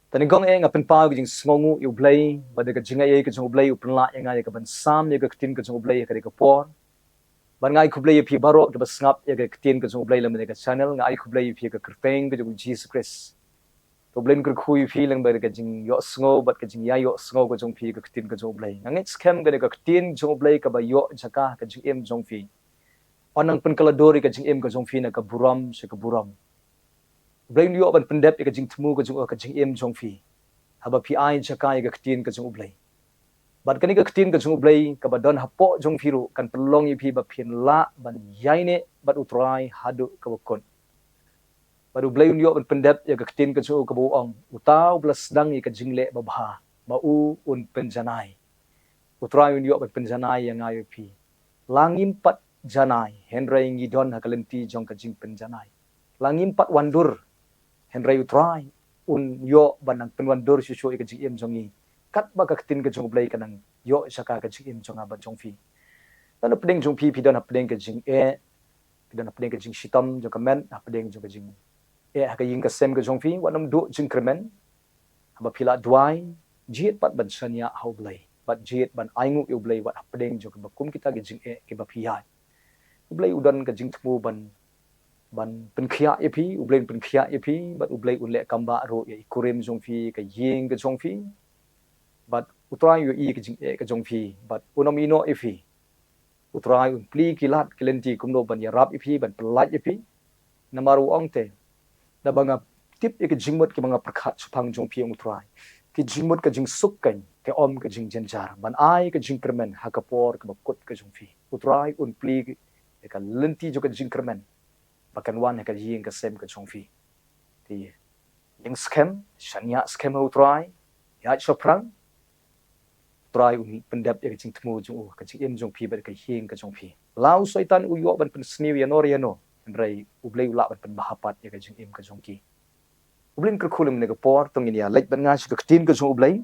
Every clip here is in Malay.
แต่Nyngkong nga penpau ke jing sngongu yu Blei bade ka Jingiasyllok ke jong Blei penla yang ngai ka ban sam ya ka tin ke jong Blei ka de ka por ban ngai ku Blei pi baro ke basngap ya ka tin ke jong Blei lam de ka channel ngai ku Blei pi ka kerteng ke jong Jesus Christ to Blei ker khu pi lang bade ka jing yo sngo bat ka jing ya yo sngo ke jong pi ka tin ke jong Blei ngai scam ke de ka tin jong Blei ka ba yo Jaka ka jing em jong pi onang penkaladori ka jing em ka jong pi na ka buram se ka buram Blei yo ban pendep ka jing tmu ka jing em jong pi haba pi ai Jaka ka tin ka jong Blei bat kani ka tin ka jong Blei ka ba don hapo jong firu kan pelong yi pi ba pin la ban yaine bat utrai hadu ka kon baru Blei yo ban pendep ya ka tin ka jong ka buong utau plus dang yi ka jingle ba ba ba u un penjanai utrai yo ban penjanai yang ayo pi langim pat janai henry ngi don ha kalenti jong ka jing penjanai langim pat wandur henry utrai un yo banang penwandur susu ka jing em jongi kat ba ka tin ka jong Blei kanang yo Jaka ka jing em jonga ba jong fi dan pedeng jong pi dan pedeng ka jing dan pedeng ka jing shitam jong ka men pedeng jong ka jing ha ka ying ka sem ka jong fi wanam do jing kremen ba pila duai jiet pat ban sanya hau Blei bat jiet ban aingu yo Blei wat pedeng jong ka ba kum kita ka jing ke ba pi hai Blei udan ka jing tmu ban penkhia ye pi Blei penkhia ye pi bat Blei unle kamba ro ye ikurim jong fi ka ying ka jong fi but utrai yu i ka jing ka jong fi but unomino ifi utrai un pli kilat kilenti kumno ban ya rap ifi ban pelat ifi namaru ongte da banga tip ka jingmot ki banga prakhat supang jong fi utrai ki jingmot ka jing suk kan ke om ka jing jenjar ban ai ka jing kermen ha ka por ka kut ka jong fi utrai un pli ka lenti jo ka jing kermen bakan wan ka ying ka sem ka jong fi ti yang scam shanya scam utrai ya soprang Trai uni pendap ya kacing temu jung kacing em jung pi ber ka hing ka jong pi lau soitan u yo ban pen sniu ya nor ya no Blei u Blei ula ban pen bahapat ya kacing em ka jong ki Blei ker khulum ne ka por tong ini ya lek ban nga ka tin ka jong Blei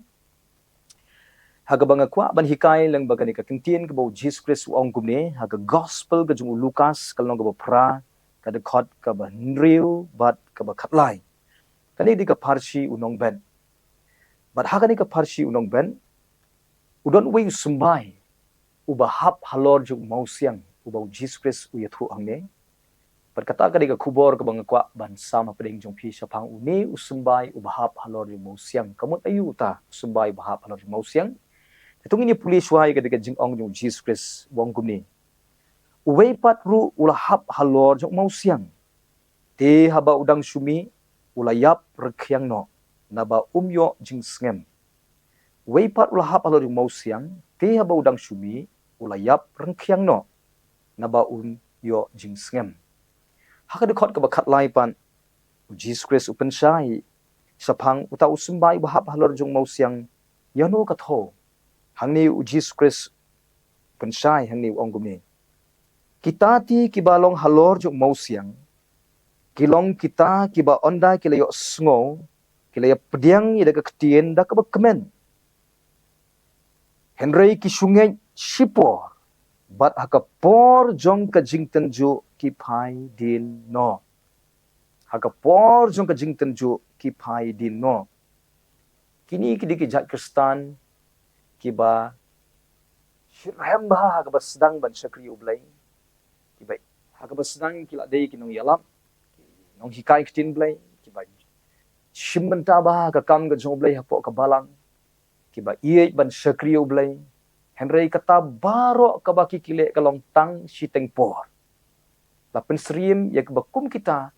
ha ka banga kwa ban hikai lang ba ka ni ka tin ka bo Jesus Christ ong kum ne ha ka gospel ka jong Lucas ka long ka bo pra ka de khot ka ba nriu bat ka ba khatlai ka ni di ka parsi unong ben bat ha ka ni ka parsi unong ben udon wing sumbai ubahap halor juk mausiang ubau Jesus Christ uyathu angne perkata ka diga kubor ka bang kwa ban sama peding jong pi sapang uni usumbai ubahap halor juk mausiang kamut ayu ta sumbai bahap halor juk mausiang itung ini pulis wai ka diga jing ong jong Jesus Christ wong kumni uwei pat ru ulahap halor juk mausiang te haba udang sumi ulayap rekhyang no naba umyo jing sngem Weipat ulah hap alor mau siang, te haba udang sumi, ulayap rengkiang no, naba yo jing sngem. Haka dekot ka bakat laipan, Jesus Christ upen syai, sapang uta usumbai bahap halor jung mau siang, yano katho, hangni Jesus Christ upen syai, hangni onggumi. Kita ti kibalong halor jung mau siang, kilong kita kiba onda kilayo sngo, kilaya pediang ida ketien da kemen. Henry ki sungai sipor bat hakapor jong ka jingten ju ki pai din no hakapor jong ka jingten ju ki pai din no kini ki jat Kristan ki ba shirhem ba ka sedang ban syakri Blei ki ba ka sedang ki la dei ki nong yalam nong hikai kitin Blei ki ba shimbenta ba ka kam ka jong Blei hapo ka balang kiba iye ban syakriu Blei Henry kata baro kabaki kile kalong tang siteng por lapen srim ya kebakum kita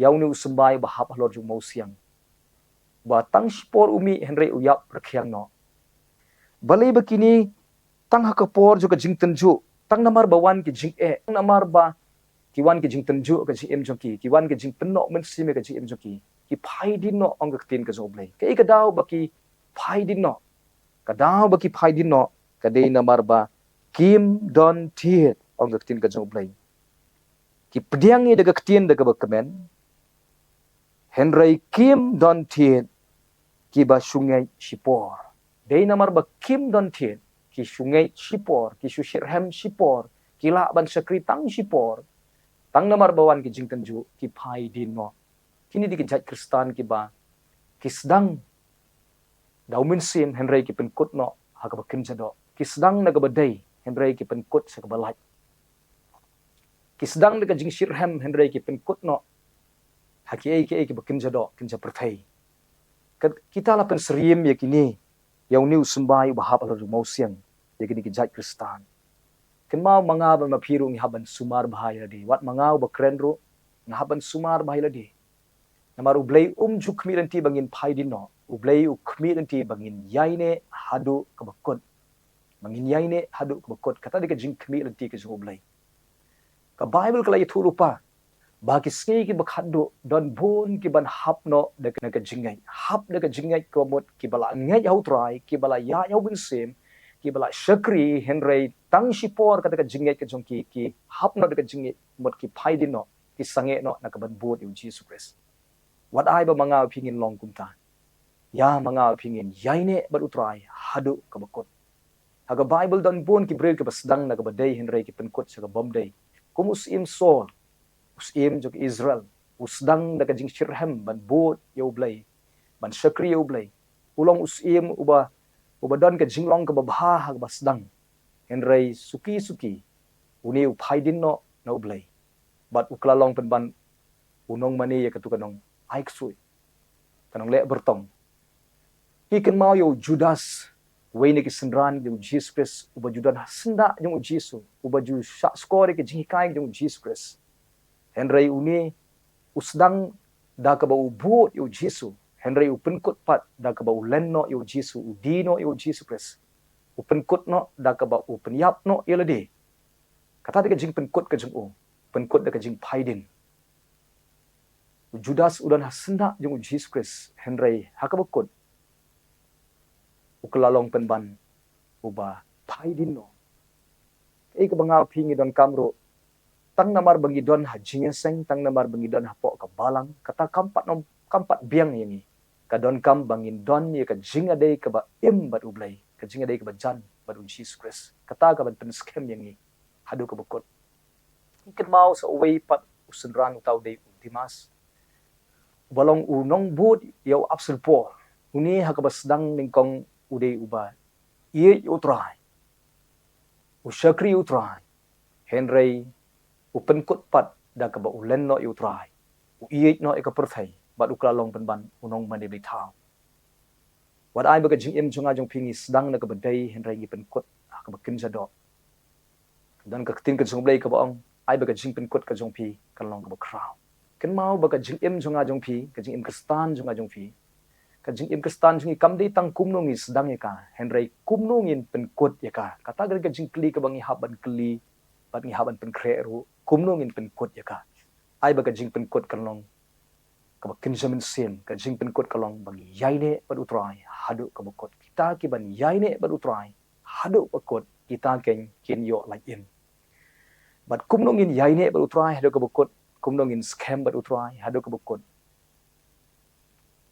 yauni usumbai bahap halor jung mau siang batang spor umi Henry uyap rekhyang no balai begini tang hakapor juga jing tenju tang namar bawan ki jing tang namar ba kiwan ki jing tenju ka jing em jongki kiwan ki jing penok men sime ka jing em jongki ki phai din no ong ka tin ka zo Blei ke ka daw baki phai din no kadao baki phai din no kadei namar ba kim don tiet ong tin ka jong Blei ki pediang ni daga ktien daga bakamen Henry kim don tiet ki ba sungai sipor dei namar ba kim don tiet ki sungai sipor ki sushirhem sipor ki la ban sakri tang sipor tang namar bawan ki jing tenju ki phai din no kini di jat Kristan ki ba kisdang daw minsim henry ki penkut no hakabakin jado kisdang nagabadai henry ki penkut sa kabalay kisdang daga jing shirhem henry ki penkut no haki ki bakin jado kinja perthai kita la pen seriem yakini yang ni usumbai bahap ala mau siang yakini ki jat kristan ken mau mangab ma phiru ngi haban sumar bahaya di wat mangau ba krenro ngahaban sumar bahaya di namar ublei jukmi nanti bangin phaidin no ublei ukmi nanti bangin yaine hadu kabakot bangin yaine hadu kabakot kata dika jing kmi nanti ke ublei ka bible kala itu rupa bagi Sngi ki bakhado don bon ki ban hapno de ka jingai hap de ka jingai ko mot ki bala ngai hau trai ki bala ya hau bin sem ki bala shakri henry tang shipor ka ka jingai ka jong ki hapno de ka jingai mot ki phaidin no ki sange no na ka ban bod yu Jesus Christ wat ai ba manga phingin long kumta ya manga phingin yaine ba utrai hadu ka bakot haga bible don bon ki brel ka basdang na ka badai henry ki penkot sa ka bomdai kumus im sol usim jog Israel usdang daga jing shirhem ban bot yo blei ban shakri yo blei ulong usim uba don ka jinglong ka babha hag basdang henry suki uni uphaidin no no blei bat uklalong pen ban unong mani ya katu kanong aiksui kanong le bertong hiken mau yo Judas wei ni ki sendran yo Jesus Christ uba judan senda yo Jesus uba ju skore ke jingkai yo Jesus Christ henry uni usdang da ka ba ubut yo Jesus henry upenkut pat da ka ba ulenno yo Jesus udino yo Jesus Christ upenkut no da ka ba upenyap no yelade kata de ka jing penkut ka jing o penkut da ka jing phaidin Judas udan hasenda jung Jesus Christ henry hakabakut uklalong penban uba phaidin no ka banga phingi don kamro tang namar bangi don Jingiasyllok tang namar bangi don hapo ka balang kata kampat biang yangi ka don kam bangin don ye ka jingade ka ba im bat ublai ka jingade ka ba jan bat Jesus Christ kata ka ban penskem yangi hadu ka bakot ikan mau sa away pat usenran utaw day dimas balong unong bud yaw absol po uni hakabasdang Nyngkong uday uba iye utray ushakri utray henry upenkut pat da ka ba ulen no utray uiye no ikaperthai bat uklalong penban unong mani blithau wat ai baga jing im junga jong pingi sedang na ka badai henry gi penkut ka ba kinja do dan ka tin ka jong blei ka ba ong ai baga jing penkut ka jong pi kalong ka ba kraw ken mau baga jing im junga jong pi ka jing im kristan junga jong pi ka jing im kristan jungi kamdi tang kumnong is sedang ya ka henry kumnongin penkut ya ka kata ga jing kli ka bangi haban kli bat ngi haban penkreru kumnongin penkut ya ka ai baga jing penkut kalong ka ba kinjamin sin ka jing penkut kalong bangi yaine bat utrai hadu ka bakot kita ki ban yaine bat utrai hadu bakot kita ken yo like in bat kumnongin yaine bat utrai hadu ka bakot kumnongin scam bat utrai hadu ka bakot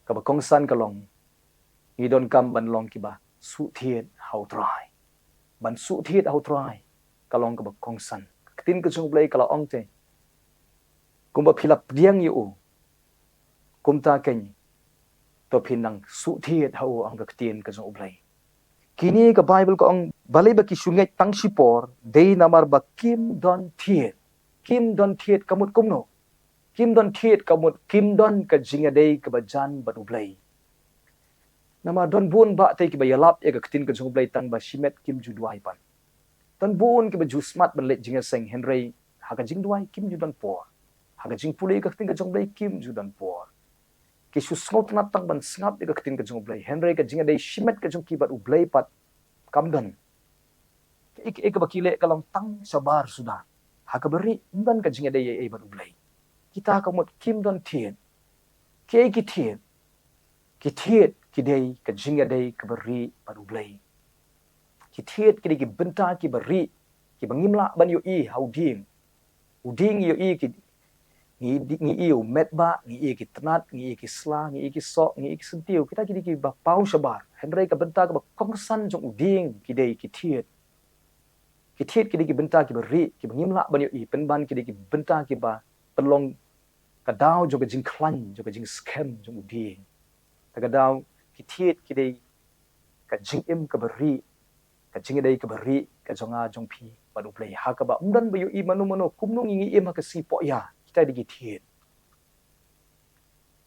ka ba kongsan kalong ngidon kam ban long ki ba suhthied hau trai ban suhthied hau trai kalong ka ba kongsan tin ka chung blei kala ong te kumba philap diang yu kumta ken to phinang suhthied hau ang ka tin ka chung blei kini ka bible ko ang balai ba ki sungai tang sipor dei namar ba kim don thiet kamut kumno kim don thiet kamut kim don ka jinga dei ka ba jan ba blei nama don bun ba te ki ba yalap ya ka tin ka chung blei tang ba shimet kim Jingduwai pan tan bun ki ba jusmat ban le Jingiasyllok henry haga Jingduwai kim judan por haga jing pulei ka tin ka chung blei kim judan por ki susngot na tang ban snap ka tin ka chung blei henry ka jinga dei shimet ka chung ki ba blei pat kamdan ik ba kile kalong tang sabar sudah haga beri dan ka jinga dei ai ba blei kita kamut kim don thiet ke ki thiet ki dei ka jinga dei ka beri ba blei ki thiet ki ki Bynta ki beri ki bangimla ban yo i hau ding uding yo i ki ngi i met ba ngi i ki tenat ngi i ki sla ngi i ki sok ngi i ki sentiu kita ki ba pau sabar henry ka Bynta ka ba kongsan jong uding ki dei ki thiet ki Bynta ki beri ki bangimla ban yo i penban ki Bynta ki ba pelong ka dau jong jing klan jong jing scam jong uding Tagadau kitiet kidei ka jingim ka beri ka jingidei ka beri ka jonga jongpi banu Blei hakaba umdan bayu i manu kumnung ingi im ka si po ya kita di kitiet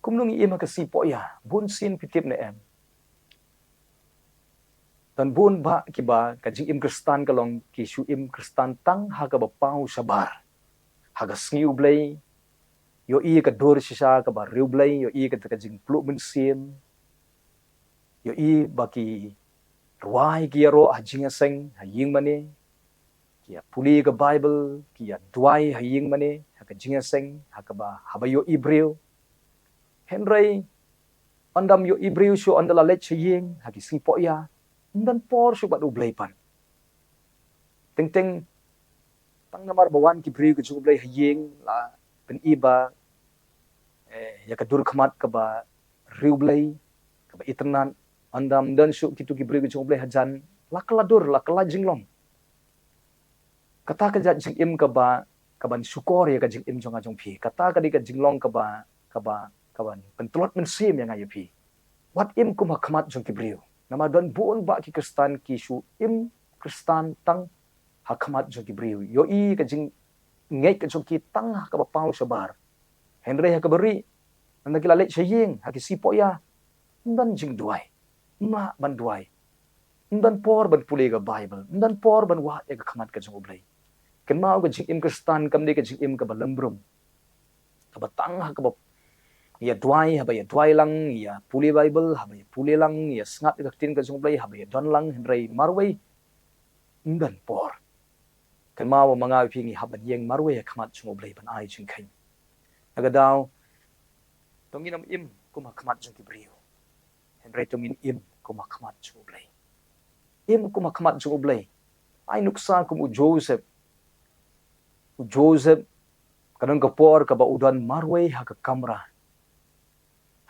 kumnung i im ka si po ya bun sin pitip na em dan bun ba kiba ka jingim kristan kalong ki shu im kristan tang hakaba pau sabar haga sngi Blei yo i ka dur sisa ka ba riu Blei yo i ka jing plu mun sin yo i baki ruai kia ro Jingiasyllok haying mane kia puli ka Bible kia duai haying mane haka Jingiasyllok hakaba habayo Ibreu henry andam yo Ibreu shu andala let chaying haki sipo ya dan por shu batu Blei pan teng tang namar bawan ki Breu ke Blei haying la pen iba ya ka dur khamat ka ba riu Blei ka ba itnan andam dan shu kitu ki Breu ke Blei hajan lakala dur lakala jinglong kata ka jingim ka ba kaban syukor ya ka jingim jonga jongpi kata ka di ka jinglong ka ba kaban pentlot mensim yang ayu pi wat im kum hakmat jong ki Breu nama don buon ba ki kristan ki shu im kristan tang hakmat jong ki Breu yo i ka jing ngei ka jong ki tang ka ba pau sabar henry ha ka beri nanda ki lalet saying ha ki sipo ya dan Jingduwai ma ban duai dan por ban puli ka Bible dan por ban wa ya ka khamat ka jong Blei ken mau ka jing im kristan kam de ka jing im ka ba lembrum ka ba tang ha ka ba ya duai ha ba ya duai lang ya puli Bible ha ba ya puli lang ya sngat ka tin ka jong Blei ha ba ya don lang henry marwei dan por ken mau mangai phi ngi ha ban yeng marwei khamat jong Blei ban ai jing khain agadaw tongin am im kuma khamat jong ki Breu henry tongin im kuma khamat jong Blei im kuma khamat jong Blei ai nuksa kum Joseph kadang kapor ka ba udan marwei ha ka kamra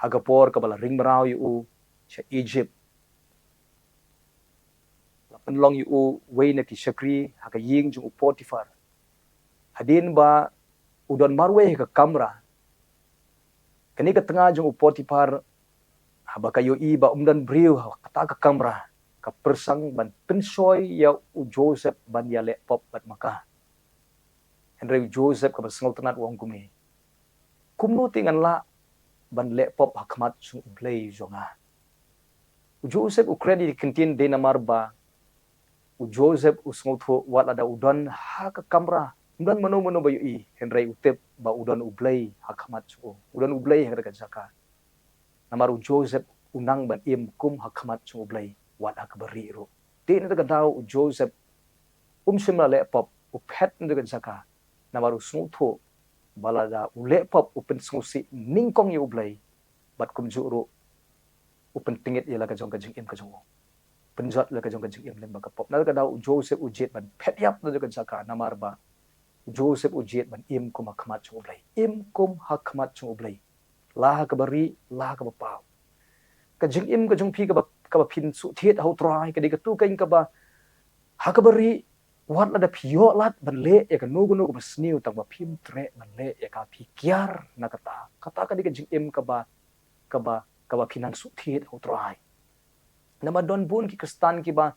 ha kapor ka bala ring marau yu sa Egypt la penlong yu wei na ki Shakri ha ka ying jung Potiphar hadin ba udan marwei ka kamra kani ka tengah jung Potiphar ha ba kayo i ba umdan Breu ha kata ka kamra ka persang ban pensoy ya Joseph ban ya le pop bat maka henry Joseph ka basngol tanat wong kumi kumno tingan la ban le pop hakmat sung Blei jonga Joseph ukraini kintin de namar ba Joseph usngol tho wala da udan ha ka kamra udan mano ba yu i henry utep ba udan Blei hakmat su udan Blei ha ka Jaka namar Joseph unang ban im kum hakmat su Blei wat ha ka beri ro de na ka daw Joseph simla le pop upet na ka Jaka namaru sungtho balada ule pop open sungsi Nyngkong yu Blei bat kum juro open tingit ya la ka jong ka jing im ka jong penjat la ka jong ka jing im lemba ka pop na ka daw Joseph ujet ban pet yap na ka Jaka namar ba Joseph ujet ban im kum hakmat jong Blei im kum hakmat jong Blei la ka beri la ka pau ka jing im ka jong pi ka ba phin su thiet ho Trai ka di ka tu kain ka ba ha ka beri wat la da pio lat ban le ya ka nugu basniu tang ba phim tre ban le ya ka pi kiar na kata ka di ka jing im ka ba phinan su thiet ho Trai nama don bun ki kristan ki ba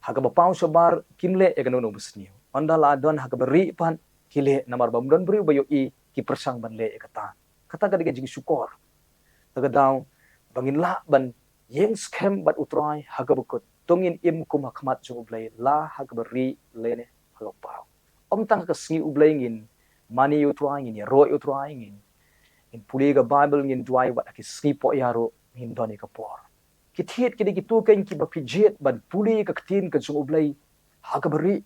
ha ka ba pau sabar kimle ya ka nugu basniu anda la don ha ka beri pan kile namar ba don Breu ba yo i ki persang ban le ya kata ka di ka jing syukor ta daw bangin la ban yeng scam bat utrai ha ka bukut tongin im kum hakmat jong Blei la ha ka beri lene halopau om tang ka sngi Blei ngin mani yu Trai ngin ya ro yu Trai ngin in puli ka Bible ngin duai wat ki sngi po ya ro ngin doni ka por ki thiet ki tu ken ki ba pijet ban puli ka tin ka jong Blei ha ka beri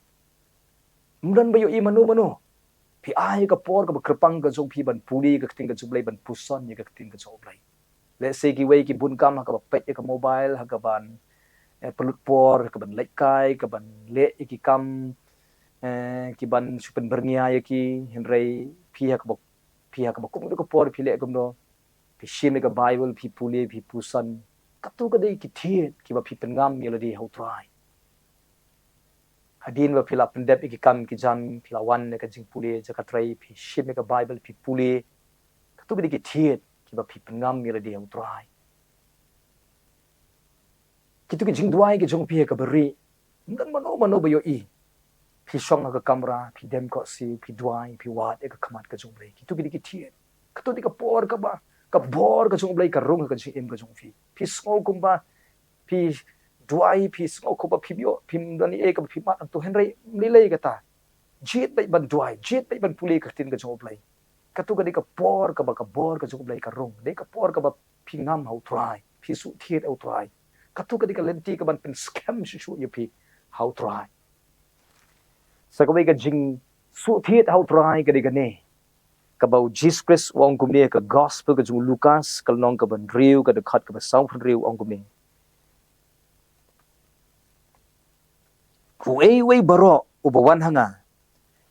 mdan ba yu i manu pi ai ka por ka krepang ka jong pi ban puli ka tin ka jong Blei ban puson ni ka tin ka jong Blei let's say ki wei ki bun kam ha ka pet ka mobile ha ka ban pelut por ke ban lekai ke ban le ki kam ki ban supen bernia ya ki henry pihak ka kum ko por phi le kum do phi shim ka Bible phi puli phi pusan katu ka dei ki thiet ki ba phi pengam melody ho Trai hadin ba phila pendep ki kam ki jam phila wan ka jing puli Jaka Trai phi shim ka Bible phi puli katu ka dei ki thiet ki ba phi pengam melody ho Trai kitu ki Jingduwai ki jong pi ka beri dan mano bayo i pi shong ka kamera pi dem ko si pi duai pi wat ka kamat ka jong Blei kitu ki thiet kitu di ka por ka ba ka bor ka jong Blei ka rong ka jing ka jong pi sngo kumba pi duai pi sngo ko ba pi bio pi dani e ka pi mat to henry lilei ka ta jit bai ban duai jit bai ban puli ka tin ka jong Blei katu ka di ka por ka ba ka bor ka jong Blei ka rong de ka por ka ba pi ngam hau trai pi su thiet au trai katu ka di ka lenti ka ban pen scam shu ye pi hau trai sa ka ka jing su thiet hau trai ka di ka ne ka bau Jesus Christ wong kum ne ka gospel ka jung Lucas ka nong ka ban riu ka de khat ka ba sau riu ong kum ne ku wei baro ubawan hanga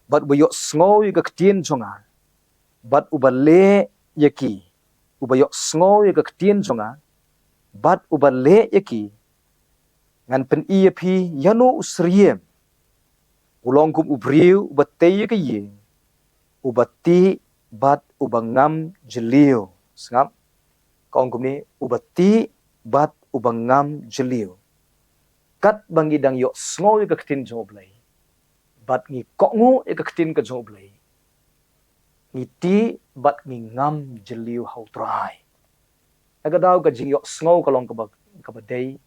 bat bayo sngoy ka ktien jonga bat ubale yaki ubayo sngoy ka ktien jonga bat ubale yaki ngan pen EAP yano usriem ulong kum ubriu batay ka ye ubati bat ubangam jelio sngap kong kum ni ubati bat ubangam jelio kat bangi dang yo sngoy ka ktin jo Blei bat ngi kongu e ka ktin ka jo Blei ngi ti bat ngi ngam jelio hau trai aga daw ka jing yo sngow ka long ka ba dei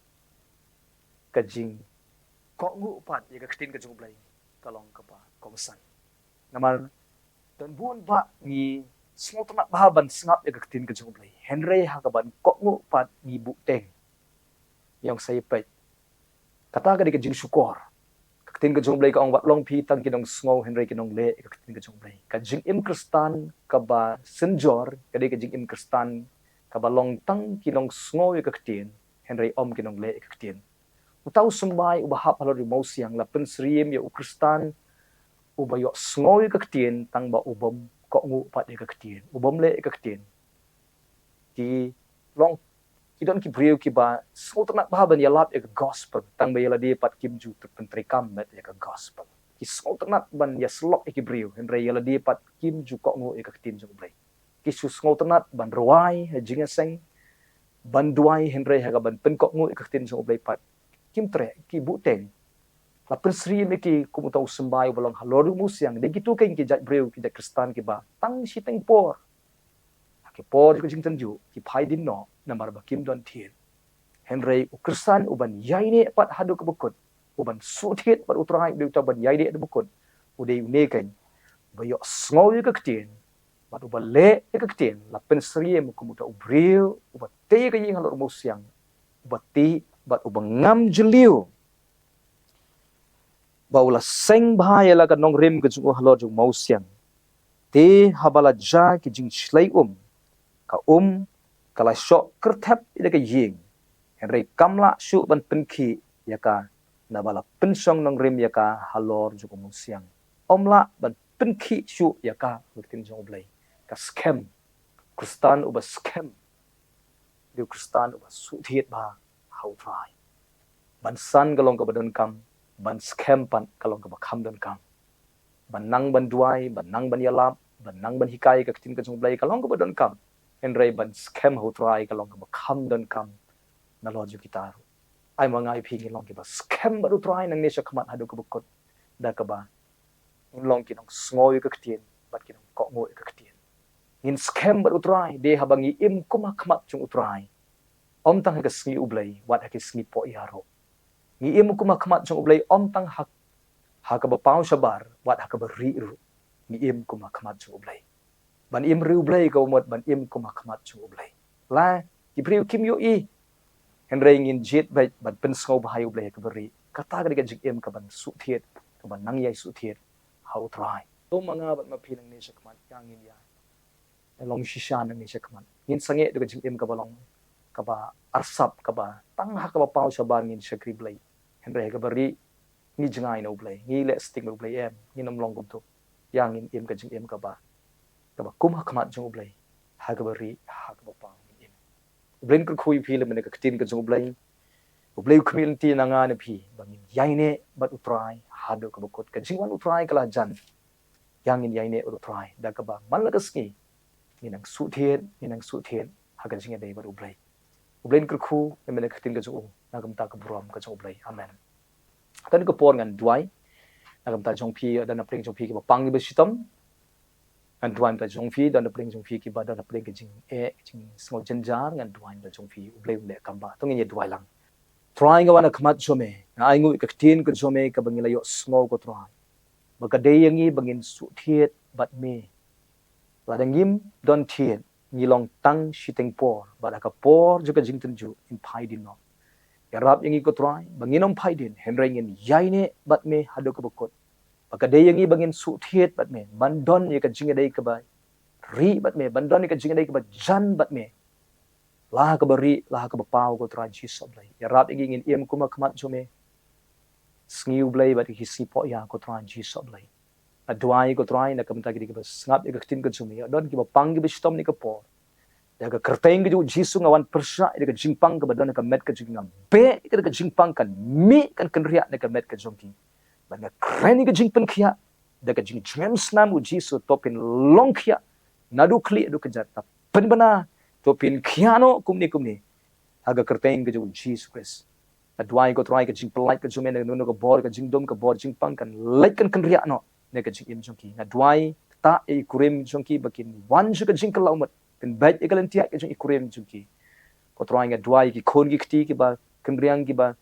ka jing kongu pat e ka ktin ka jo Blei ka long ka ba kong san namar dan bun ba ngi sngow tna ba ban snap e ka ktin ka jo Blei henry ha ka ban kongu pat ngi bu teng yang sai pe kata ka di ka jing syukur ka tin ka jong Blei ka ong wat long pi tang kinong sngow henry kinong le ka tin ka jong Blei ka jing im kristan ka ba senjor ka di ka jing im kristan ka ba long tang kinong sngow ka tin henry om kinong le ka tin utaw sumbay uba hap halor mo siang la pen sriem ya u kristan uba yo sngow ka tin tang ba ubom ko ngu pat ka tin ubom le ka tin ti long kidon ki brio ki ba so tnak ba ban yalap ek gospel tang ba yaladi pat kim ju pentri kam met ek gospel ki so tnak ban ya slok ek brio henre yaladi pat kim ju ko ngo ek tin jong Blei ki su ngo tnak ban ruai jingaseng ban duai henre ha ban pen ko ngo ek tin jong Blei pat kim tre ki bu teng la pen sri me ki kum tau sembai bolong haloru musyang de gitu ken ki jat brio ki jat kristan ki ba tang si teng por ki por ko jing tanju ki phai din no namar ba kim don thien henry ukrisan uban yaine pat hadu ka bukut uban suthet pat utrai de ta ban yaine de bukut ude ne kan bayo sngow ka ktien bat uban le ka ktien la pen sriem ko muta ubril ubat te ka ying halor musyang ubati bat ubang ngam jeliu baula seng bahaya la ka nong rim ka jung halor jung musyang te habala ja ki jing shlai ka kala shok kertap ida ka ying henry kamla shu ban penki yaka nabala pensong nong rim yaka halor juko musyang omla ban penki shu yaka lutin jong Blei ka scam kristan uba scam du kristan uba suthiet ba hau trai ban san galong ka badon kam ban scam pan kalong ka ba kham don kam ban nang ban duai ban nang ban yalap ban nang ban hikai ka tin ka jong Blei kalong ka badon kam henry ban scam ho try ka long ka kham don kam na lo ju kitar ai ma ngai phi long ki ba scam ba try nang ne sha khamat hadu ka bukot da ka ba in long ki nong sngoy ka ktien bat ki nong ko ngoi ka ktien in scam ba try de habangi im kuma khamat chung try om tang ka sngi ublei wat ha ki sngi po yaro ni im kuma khamat chung ublei om tang ha ka ba pau shabar wat ha ka ba ri ru ni im kuma khamat chung ublei ban im riu Blei ko mot ban im ko makmat chu Blei la ki priu kim yo i henry ngin jet bai ban pen sngow ba hayu Blei ka beri kata ka jing im ka ban su thiet ka ban nang yai su thiet hau trai to manga ban ma phi nang ne shakman yang in ya long shishan nang ne shakman ngin sange ka jing im ka balong ka ba arsap ka ba tang ha ka ba pau shaban ngin shakri Blei henry ka beri ni jingai no Blei ni le sting no Blei em ni nam long kum to yang in im ka jing im ka ba ba kum hakmat jong Blei ha ka beri ha ka ba pang in Blei ka khui phi le mene ka tin ka jong Blei Blei community na nga ne phi bangin yaine bat utrai ha do ka bukot ka jingwan utrai kala jan yang in yaine utrai da ka ba man la ka ski ni nang su thien ha ka jinga dei ba Blei ublen kerku emene ketin ke jo nagam ta ke buram ke jo blei amen kan ke por ngan duai nagam ta jong phi dan apring jong phi ke pang ni besitom ngan duai ta jong phi dan apring jong phi ke ba dan apring ke jing small jenjar ngan duai ta jong phi ublei ule kamba tong ye duai lang trying ga wana khamat jome ai ngu ke tin ke jome ke bangila yo small ko try baka de yangi bangin su thiet bat me ladangim don thiet ngilong tang shiteng por badaka por juga jing tenju in pai din no yarap yangi ko try banginom pai din henreng in yaine bat me hado ko bokot baka de yangi bangin su thiet bat me bandon ye ka jing dei ka ba ri bat me bandon ye ka jing dei ka ba jan bat me lah ka bari lah ka pau ko try chi sob lai yarap yangi in em kuma khamat jome Sngi Blei bat ki si po ya ko try chi sob lai adwai ko try na kamta ki ba snap ye ka tin ko jumi don ki ba pang ki bistom ni ka por ya ka kerteng ki jisu ngawan persa ya ka jingpang ka badon ka met ka jingam be ka jingpang kan mi kan ria na ka met ka jongki ban ka kreni ka jingpan khia da ka jing james nam u jisu topin long khia nadu kli du ka jata pen bana topin khiano kumni aga kerteng ka jisu Christ adwai ko try ka jing polite ka jumen na no ka bor ka jingdom ka bor jingpang kan like kan ria no na ka jing im jongki adwai ta e kurim jongki bakin wan ju ka jing ka laumat kan baik ikalan tiak ke jong ikurem jungki ko try nga dwai ki khon ki khti ki ba kenriang ki ba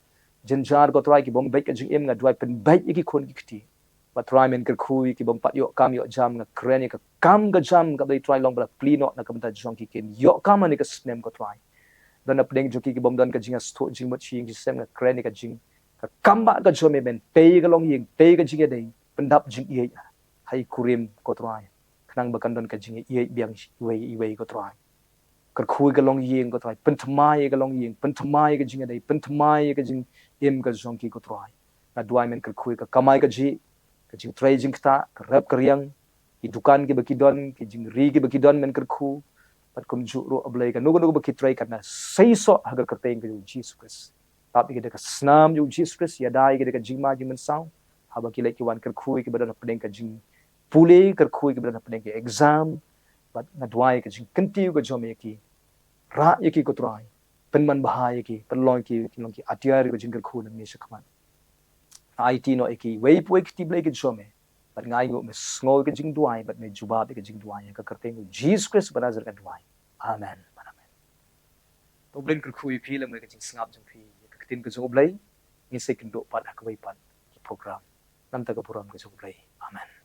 jenjar ko try ki bom baik ke jing em nga dwai pen baik ki khon ki khti ba try men ker khui ki bom pat yo kam yo jam nga kren ka kam ga jam ga dai try long bla plino na kam ta jong ki ken yo kam ni ka snem ko try dan apdeng jungki ki bom dan ka jinga sto jing mot ching ki sem nga kren ka jing ka kam ba ka jome ben te ga long ying te ga jing dei pendap jing ye hai kurim ko try nang bakan don ka jing ye biang wei ko try kar khui ka long yeng ko try pen thmai ka long yeng pen thmai ka jing dei pen thmai ka jing em ka jong ki ko try na duai men kar khui ka kamai ka ji ka jing trai jing ta ka rap karyang ki dukan ki baki don ki jing ri ki baki don men kar khu pat kum ju ro ablai ka nugo baki try ka na sei so hagar ka teng ka Jesus Christ tapi kita ka snam ju Jesus Christ ya dai kita ka jing ma jing men sao haba ki like ki wan kar khui ki badan pedeng ka jing pule kar khui ki badan pedeng ki exam bat na duai ka jing kentiu ka jome ki ra ye ki ko try pen man bahai ki pen long ki long ki atiar ka jing kar khu na mi se khaman IT no ki wei pui ki blai ki jome bat ngai ngo me sngo ka jing duai bat me juba ka jing duai ka karteng Jesus Christ banazar ka duai amen amen to blin kar khui phi lam ka jing snap jong phi ka tin ka jong blai ni se kin do pat ka wei pat program nam ta ka puram ka jong blai amen